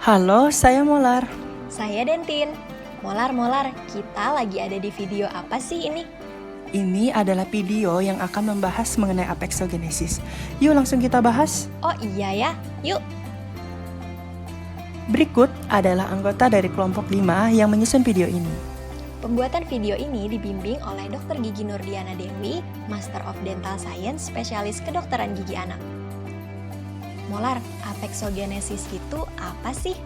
Halo, saya Molar. Saya Dentin. Molar, kita lagi ada di video apa sih ini? Ini adalah video yang akan membahas mengenai apexogenesis. Yuk langsung kita bahas. Oh iya ya, yuk. Berikut adalah anggota dari kelompok 5 yang menyusun video ini. Pembuatan video ini dibimbing oleh Dr. Gigi Nurdiana Dewi, Master of Dental Science, spesialis kedokteran gigi anak. Molar, apexogenesis itu apa sih?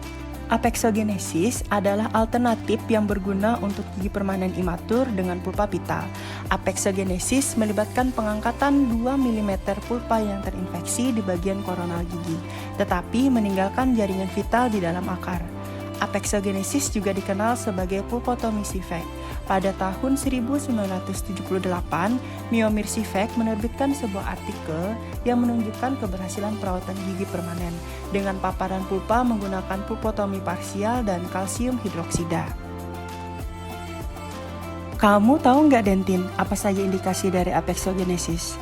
Apexogenesis adalah alternatif yang berguna untuk gigi permanen imatur dengan pulpa vital. Apexogenesis melibatkan pengangkatan 2 mm pulpa yang terinfeksi di bagian koronal gigi, tetapi meninggalkan jaringan vital di dalam akar. Apexogenesis juga dikenal sebagai pulpotomy Sivek. Pada tahun 1978, Miomir Sivek menerbitkan sebuah artikel yang menunjukkan keberhasilan perawatan gigi permanen dengan paparan pulpa menggunakan pulpotomi parsial dan kalsium hidroksida. Kamu tahu nggak, Dentin, apa saja indikasi dari apexogenesis?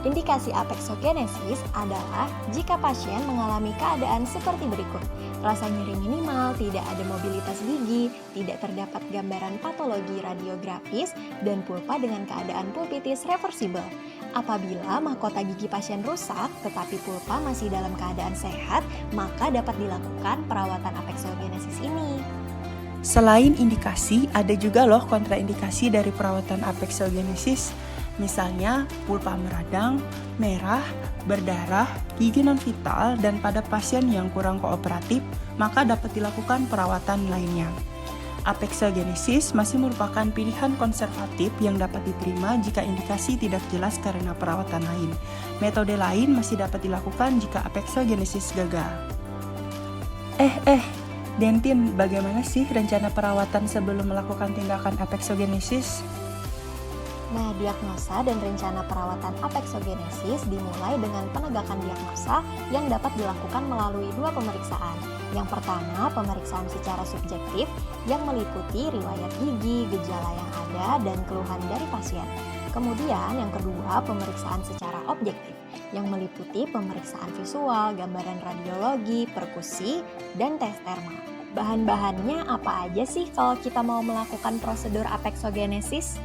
Indikasi apexogenesis adalah jika pasien mengalami keadaan seperti berikut. Rasa nyeri minimal, tidak ada mobilitas gigi, tidak terdapat gambaran patologi radiografis, dan pulpa dengan keadaan pulpitis reversible. Apabila mahkota gigi pasien rusak tetapi pulpa masih dalam keadaan sehat, maka dapat dilakukan perawatan apexogenesis ini. Selain indikasi, ada juga loh kontraindikasi dari perawatan apexogenesis. Misalnya pulpa meradang, merah, berdarah, gigi non-vital, dan pada pasien yang kurang kooperatif, maka dapat dilakukan perawatan lainnya. Apexogenesis masih merupakan pilihan konservatif yang dapat diterima jika indikasi tidak jelas karena perawatan lain. Metode lain masih dapat dilakukan jika apexogenesis gagal. Dentin, bagaimana sih rencana perawatan sebelum melakukan tindakan apexogenesis? Nah, diagnosa dan rencana perawatan apexogenesis dimulai dengan penegakan diagnosa yang dapat dilakukan melalui 2 pemeriksaan. Yang pertama, pemeriksaan secara subjektif yang meliputi riwayat gigi, gejala yang ada, dan keluhan dari pasien. Kemudian yang kedua, pemeriksaan secara objektif yang meliputi pemeriksaan visual, gambaran radiologi, perkusi, dan tes termal. Bahan-bahannya apa aja sih kalau kita mau melakukan prosedur apexogenesis?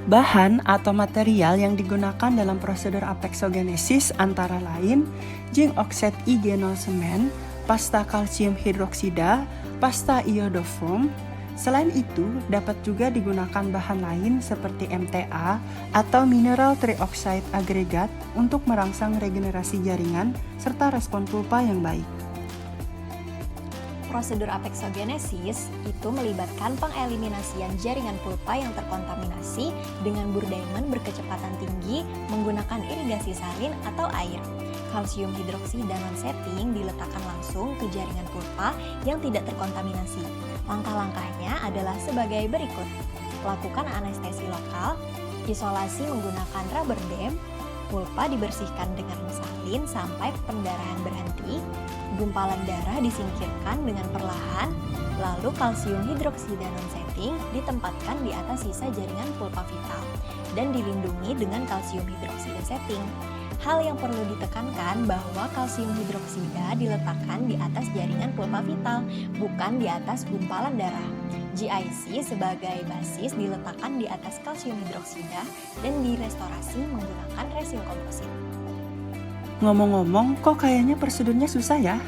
Bahan atau material yang digunakan dalam prosedur apexogenesis antara lain zinc oxide igenol semen, pasta kalsium hidroksida, pasta iodoform. Selain itu, dapat juga digunakan bahan lain seperti MTA atau mineral trioxide agregat untuk merangsang regenerasi jaringan serta respon pulpa yang baik. Prosedur apexogenesis itu melibatkan pengeliminasian jaringan pulpa yang terkontaminasi dengan burdaimon berkecepatan tinggi menggunakan irigasi salin atau air. Kalsium hidroksida non-setting diletakkan langsung ke jaringan pulpa yang tidak terkontaminasi. Langkah-langkahnya adalah sebagai berikut. Lakukan anestesi lokal, isolasi menggunakan rubber dam, pulpa dibersihkan dengan salin sampai pendarahan berhenti, gumpalan darah disingkirkan dengan perlahan, lalu kalsium hidroksida non-setting ditempatkan di atas sisa jaringan pulpa vital dan dilindungi dengan kalsium hidroksida setting. Hal yang perlu ditekankan bahwa kalsium hidroksida diletakkan di atas jaringan pulpa vital, bukan di atas gumpalan darah. GIC sebagai basis diletakkan di atas kalsium hidroksida dan direstorasi menggunakan resin komposit. Ngomong-ngomong, kok kayaknya prosedurnya susah ya?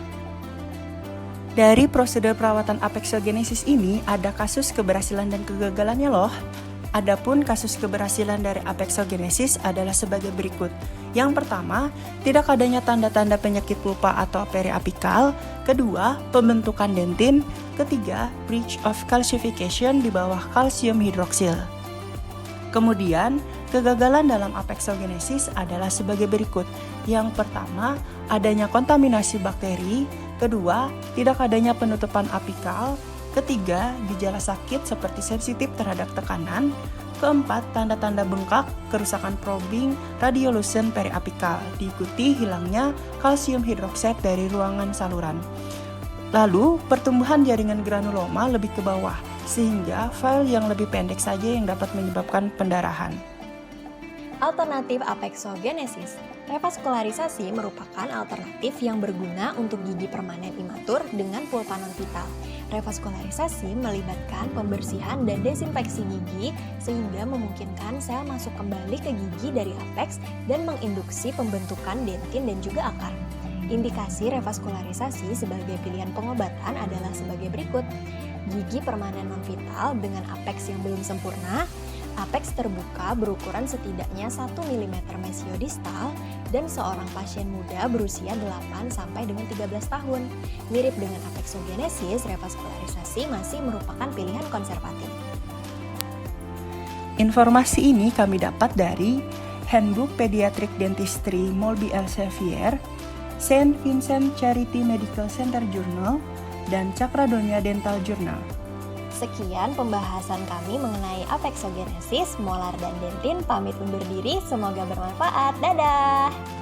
Dari prosedur perawatan apexogenesis ini ada kasus keberhasilan dan kegagalannya loh. Adapun kasus keberhasilan dari apexogenesis adalah sebagai berikut. Yang pertama, tidak adanya tanda-tanda penyakit pulpa atau periapikal. Kedua, pembentukan dentin. Ketiga, breach of calcification di bawah kalsium hidroksil. Kemudian, kegagalan dalam apexogenesis adalah sebagai berikut. Yang pertama, adanya kontaminasi bakteri. Kedua, tidak adanya penutupan apikal. Ketiga, gejala sakit seperti sensitif terhadap tekanan. Keempat, tanda-tanda bengkak, kerusakan probing, radiolucent periapikal, diikuti hilangnya kalsium hidroksida dari ruangan saluran. Lalu, pertumbuhan jaringan granuloma lebih ke bawah, sehingga file yang lebih pendek saja yang dapat menyebabkan pendarahan. Alternatif apexogenesis. Revaskularisasi merupakan alternatif yang berguna untuk gigi permanen imatur dengan pulpa non-vital. Revaskularisasi melibatkan pembersihan dan desinfeksi gigi sehingga memungkinkan sel masuk kembali ke gigi dari apex dan menginduksi pembentukan dentin dan juga akar. Indikasi revaskularisasi sebagai pilihan pengobatan adalah sebagai berikut. Gigi permanen non-vital dengan apex yang belum sempurna, apex terbuka berukuran setidaknya 1 mm mesiodistal, dan seorang pasien muda berusia 8 sampai dengan 13 tahun. Mirip dengan apexogenesis, revaskularisasi masih merupakan pilihan konservatif. Informasi ini kami dapat dari Handbook Pediatric Dentistry Molby Elsevier, Saint Vincent Charity Medical Center Journal, dan Cakradonia Dental Journal. Sekian pembahasan kami mengenai apexogenesis, molar dan dentin. Pamit undur diri, semoga bermanfaat. Dadah!